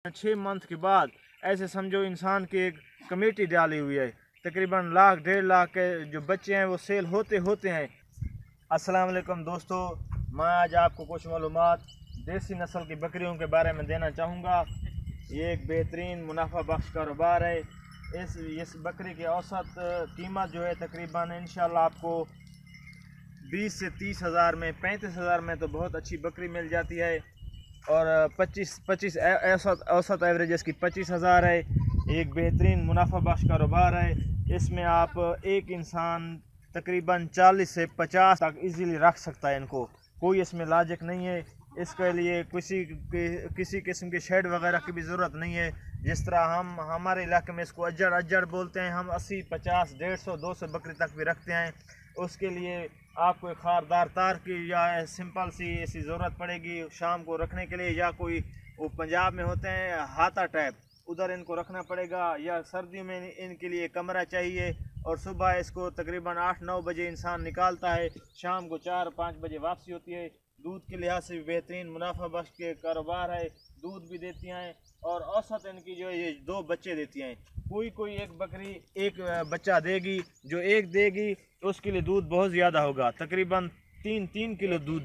6 month के बाद ऐसे समझो इंसान की एक कमेटी डाली हुई है। तकरीबन लाख 1.5 लाख के जो बच्चे हैं वो सेल होते होते हैं। अस्सलाम वालेकुम दोस्तों, मैं आज आपको कुछ मालूमात देसी नस्ल की बकरियों के बारे में देना चाहूँगा। ये एक बेहतरीन मुनाफा बख्श कारोबार है। इस बकरी की औसत कीमत जो है तकरीबन इंशाल्लाह आपको 20 से 30 हज़ार में, 35 हज़ार में तो बहुत अच्छी बकरी मिल जाती है। और 25 औसत एवरेज इसकी 25 हज़ार है। एक बेहतरीन मुनाफा बख्श कारोबार है। इसमें आप एक इंसान तकरीबन 40 से 50 तक इजीली रख सकता है। इनको कोई इसमें लॉजिक नहीं है। इसके लिए किसी किस्म के शेड वगैरह की भी ज़रूरत नहीं है। जिस तरह हमारे इलाके में इसको अज्जड़ बोलते हैं। हम 80, 50, 150, 200 बकरी तक भी रखते हैं। उसके लिए आपको खारदार तार की या सिंपल सी ऐसी ज़रूरत पड़ेगी शाम को रखने के लिए, या कोई वो पंजाब में होते हैं हाथा टाइप, उधर इनको रखना पड़ेगा। या सर्दियों में इनके लिए कमरा चाहिए। और सुबह इसको तकरीबन 8-9 बजे इंसान निकालता है, शाम को 4-5 बजे वापसी होती है। दूध के लिहाज से भी बेहतरीन मुनाफा बख्श के कारोबार है। दूध भी देती हैं और औसत इनकी जो है ये 2 बच्चे देती हैं। कोई एक बकरी एक बच्चा देगी। जो एक देगी उसके लिए दूध बहुत ज़्यादा होगा, तकरीबन 3 किलो दूध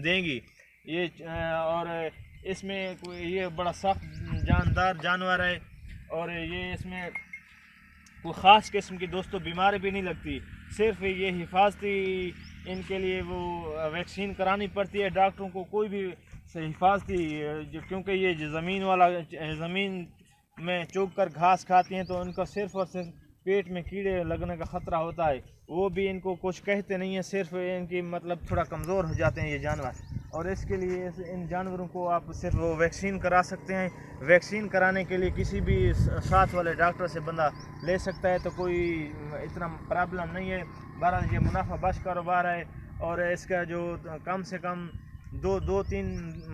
देंगी ये। और इसमें ये बड़ा सख्त जानदार जानवर है। और ये इसमें कोई ख़ास किस्म की दोस्तों बीमारी भी नहीं लगती। सिर्फ ये हिफाजती इनके लिए वो वैक्सीन करानी पड़ती है डॉक्टरों को। कोई भी हिफाजती, क्योंकि ये ज़मीन में चुग कर घास खाती हैं तो उनका सिर्फ और सिर्फ पेट में कीड़े लगने का ख़तरा होता है। वो भी इनको कुछ कहते नहीं है, सिर्फ इनकी मतलब थोड़ा कमज़ोर हो जाते हैं ये जानवर। और इसके लिए इन जानवरों को आप सिर्फ वो वैक्सीन करा सकते हैं। वैक्सीन कराने के लिए किसी भी साथ वाले डॉक्टर से बंदा ले सकता है, तो कोई इतना प्रॉब्लम नहीं है। बहरहाल ये मुनाफा बख्श कारोबार है। और इसका जो कम से कम 2-3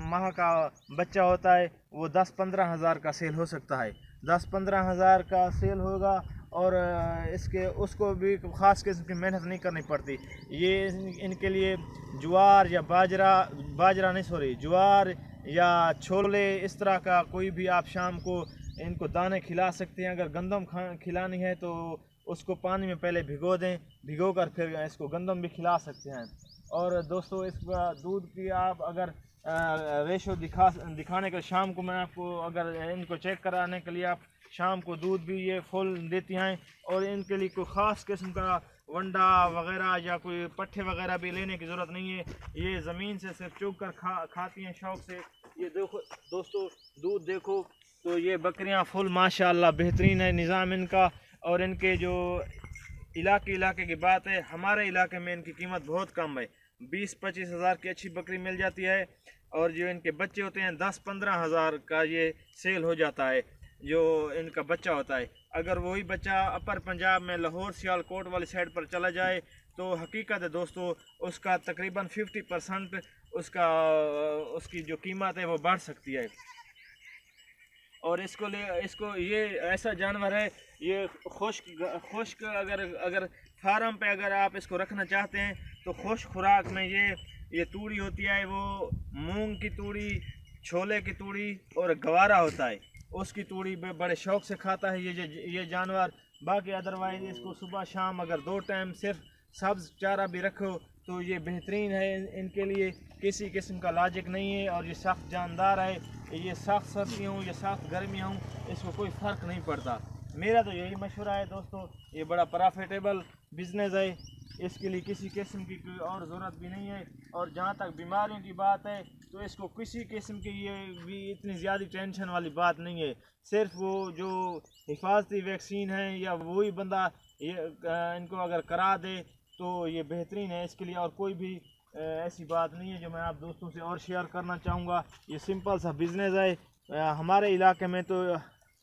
माह का बच्चा होता है वो 10-15 हज़ार का सेल हो सकता है। 10-15 हज़ार का सेल होगा। और इसके उसको भी ख़ास किस्म की मेहनत नहीं करनी पड़ती। ये इनके लिए ज्वार या बाजरा नहीं, सॉरी, ज्वार या छोले, इस तरह का कोई भी आप शाम को इनको दाने खिला सकते हैं। अगर गंदम खिलानी है तो उसको पानी में पहले भिगो दें, भिगो कर फिर इसको गंदम भी खिला सकते हैं। और दोस्तों इस दूध की आप अगर रेशो दिखाने का, शाम को मैं आपको अगर इनको चेक कराने के लिए आप शाम को दूध भी ये फुल देती हैं। और इनके लिए कोई ख़ास किस्म का वंडा वगैरह या कोई पट्ठे वगैरह भी लेने की ज़रूरत नहीं है। ये ज़मीन से सिर्फ चुग कर खाती हैं शौक़ से। ये देखो दोस्तों, दूध देखो तो ये बकरियां फुल माशाल्लाह बेहतरीन है निज़ाम इनका। और इनके जो इलाके की बात है, हमारे इलाके में इनकी कीमत बहुत कम है। 20-25 हज़ार की अच्छी बकरी मिल जाती है। और जो इनके बच्चे होते हैं 10-15 हज़ार का ये सेल हो जाता है जो इनका बच्चा होता है। अगर वही बच्चा अपर पंजाब में लाहौर सियालकोट वाली साइड पर चला जाए तो हकीकत है दोस्तों उसका तकरीबन 50% उसकी जो कीमत है वो बढ़ सकती है। और इसको ये ऐसा जानवर है, ये खुश्क अगर फार्म पे अगर आप इसको रखना चाहते हैं तो खुश्क खुराक में ये तूड़ी होती है, वो मूंग की तूड़ी, छोले की तूड़ी और गवारा होता है, उसकी तूड़ी बड़े शौक से खाता है ये जानवर। बाकी अदरवाइज इसको सुबह शाम अगर 2 टाइम सिर्फ सब्ज़ चारा भी रखो तो ये बेहतरीन है। इनके लिए किसी किस्म का लॉजिक नहीं है। और ये सख्त जानदार है। ये सख्त सर्दी हूँ या सख्त गर्मी हूँ, इसको कोई फ़र्क नहीं पड़ता। मेरा तो यही मशवरा है दोस्तों, ये बड़ा प्रॉफिटेबल बिज़नेस है। इसके लिए किसी किस्म की कोई और ज़रूरत भी नहीं है। और जहाँ तक बीमारियों की बात है तो इसको किसी किस्म की ये भी इतनी ज़्यादा टेंशन वाली बात नहीं है। सिर्फ वो जो हिफाजती वैक्सीन है या वही बंदा इनको अगर करा दे तो ये बेहतरीन है इसके लिए। और कोई भी ऐसी बात नहीं है जो मैं आप दोस्तों से और शेयर करना चाहूँगा। ये सिंपल सा बिज़नेस है। हमारे इलाके में तो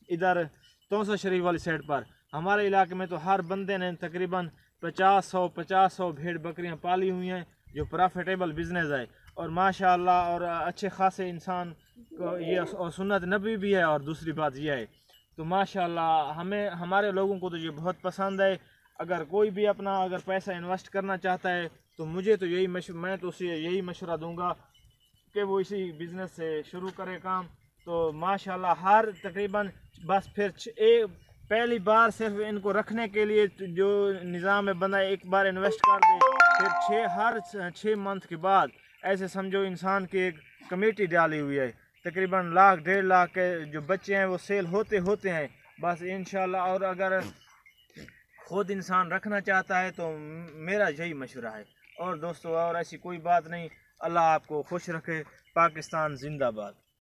इधर तौसा शरीफ वाली साइड पर हमारे इलाके में तो हर बंदे ने तकरीबन 50-100 भेड़ बकरियां पाली हुई हैं, जो प्रॉफिटेबल बिज़नेस है। और माशाल्लाह और अच्छे खासे इंसान को ये और सुन्नत नबी भी है। और दूसरी बात यह है तो माशाल्लाह हमारे लोगों को तो ये बहुत पसंद है। अगर कोई भी अपना अगर पैसा इन्वेस्ट करना चाहता है तो मुझे तो मैं तो उसे यही मशवरा दूंगा कि वो इसी बिज़नेस से शुरू करे काम। तो माशाल्लाह हर तकरीबन बस फिर पहली बार सिर्फ इनको रखने के लिए जो निज़ाम है बंदा एक बार इन्वेस्ट कर दे, फिर हर 6 मंथ के बाद ऐसे समझो इंसान की एक कमेटी डाली हुई है, तकरीबन 1,00,000-1,50,000 के जो बच्चे हैं वो सेल होते हैं बस इंशाल्लाह। और अगर खुद इंसान रखना चाहता है तो मेरा यही मशवरा है। और दोस्तों और ऐसी कोई बात नहीं। अल्लाह आपको खुश रखे। पाकिस्तान जिंदाबाद।